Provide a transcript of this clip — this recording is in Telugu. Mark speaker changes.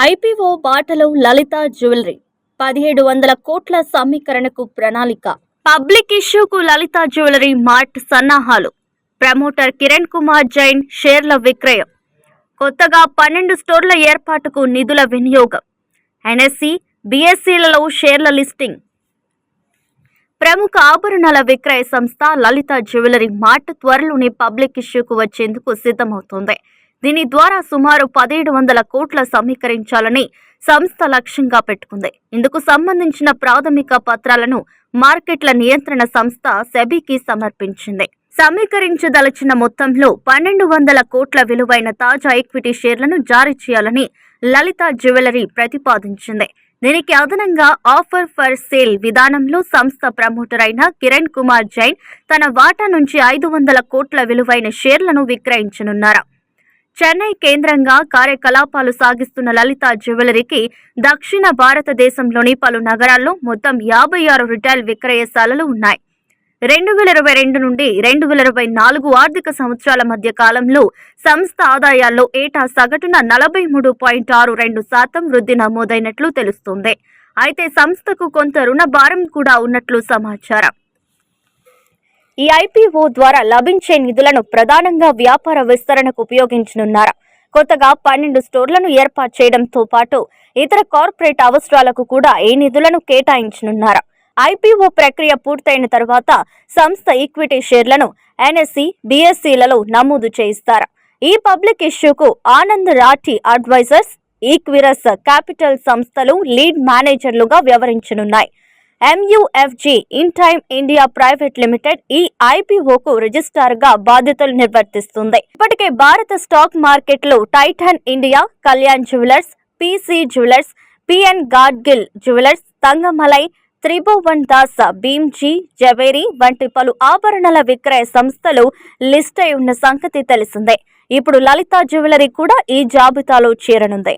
Speaker 1: ఐపీఓ బాటలో లలిత జ్యువెలరీ 1700 కోట్ల సమీకరణకు ప్రణాళిక. పబ్లిక్ ఇష్యూకు లలిత జ్యువెలరీ మార్ట్ సన్నాహాలు. ప్రమోటర్ కిరణ్ కుమార్ జైన్ షేర్ల విక్రయం. కొత్తగా 12 స్టోర్ల ఏర్పాటుకు నిధుల వినియోగం. ఎన్ఎస్సి, బిఎస్సిలలో షేర్ల లిస్టింగ్. ప్రముఖ ఆభరణాల విక్రయ సంస్థ లలిత జ్యువెలరీ మార్ట్ త్వరలోనే పబ్లిక్ ఇష్యూకు వచ్చేందుకు సిద్ధమవుతోంది. దీని ద్వారా సుమారు 1700 కోట్ల సమీకరించాలని సంస్థ లక్ష్యంగా పెట్టుకుంది. ఇందుకు సంబంధించిన ప్రాథమిక పత్రాలను మార్కెట్ల నియంత్రణ సంస్థ సెబీకి సమర్పించింది. సమీకరించదలచిన మొత్తంలో 1200 కోట్ల విలువైన తాజా ఈక్విటీ షేర్లను జారీ చేయాలని లలిత జ్యువెలరీ ప్రతిపాదించింది. దీనికి అదనంగా ఆఫర్ ఫర్ సేల్ విధానంలో సంస్థ ప్రమోటర్ అయిన కిరణ్ కుమార్ జైన్ తన వాటా నుంచి 500 కోట్ల విలువైన షేర్లను విక్రయించనున్నారు. చెన్నై కేంద్రంగా కార్యకలాపాలు సాగిస్తున్న లలిత జ్యువెలరీకి దక్షిణ భారతదేశంలోని పలు నగరాల్లో మొత్తం 56 రిటైల్ విక్రయశాలలు ఉన్నాయి. 2022 నుండి 2024 ఆర్థిక సంవత్సరాల మధ్య కాలంలో సంస్థ ఆదాయాల్లో ఏటా సగటున 43.62% వృద్ధి నమోదైనట్లు తెలుస్తోంది. అయితే సంస్థకు కొంత రుణ భారం కూడా ఉన్నట్లు సమాచారం. ఈ ఐపీఓ ద్వారా లభించే నిధులను ప్రధానంగా వ్యాపార విస్తరణకు ఉపయోగించనున్నారు. కొత్తగా 12 స్టోర్లను ఏర్పాటు చేయడంతో పాటు ఇతర కార్పొరేట్ అవసరాలకు కూడా ఈ నిధులను కేటాయించనున్నారు. ఐపీఓ ప్రక్రియ పూర్తయిన తర్వాత సంస్థ ఈక్విటీ షేర్లను ఎన్ఎస్సి, బిఎస్సిలలో నమోదు చేయిస్తారు. ఈ పబ్లిక్ ఇష్యూకు ఆనంద్ రాఠీ అడ్వైజర్స్, ఈక్విరస్ క్యాపిటల్ సంస్థలు లీడ్ మేనేజర్లుగా వ్యవహరించనున్నాయి. MUFG Intime India private limited ఈ ఐపీఓకు రిజిస్ట్రార్గా బాధ్యతలు నిర్వర్తిస్తుంది. ఇప్పటికే భారత స్టాక్ మార్కెట్లో Titan India, Kalyan jewellers, PC jewellers, PN Gadgil jewellers, Thangamayil, Tribhovan Das, Bhimji Zaveri వంటి పలు ఆభరణాల విక్రయ సంస్థలు లిస్ట్ అయి ఉన్న సంగతి తెలిసిందే. ఇప్పుడు లలిత జ్యువెలరీ కూడా ఈ జాబితాలో చేరనుంది.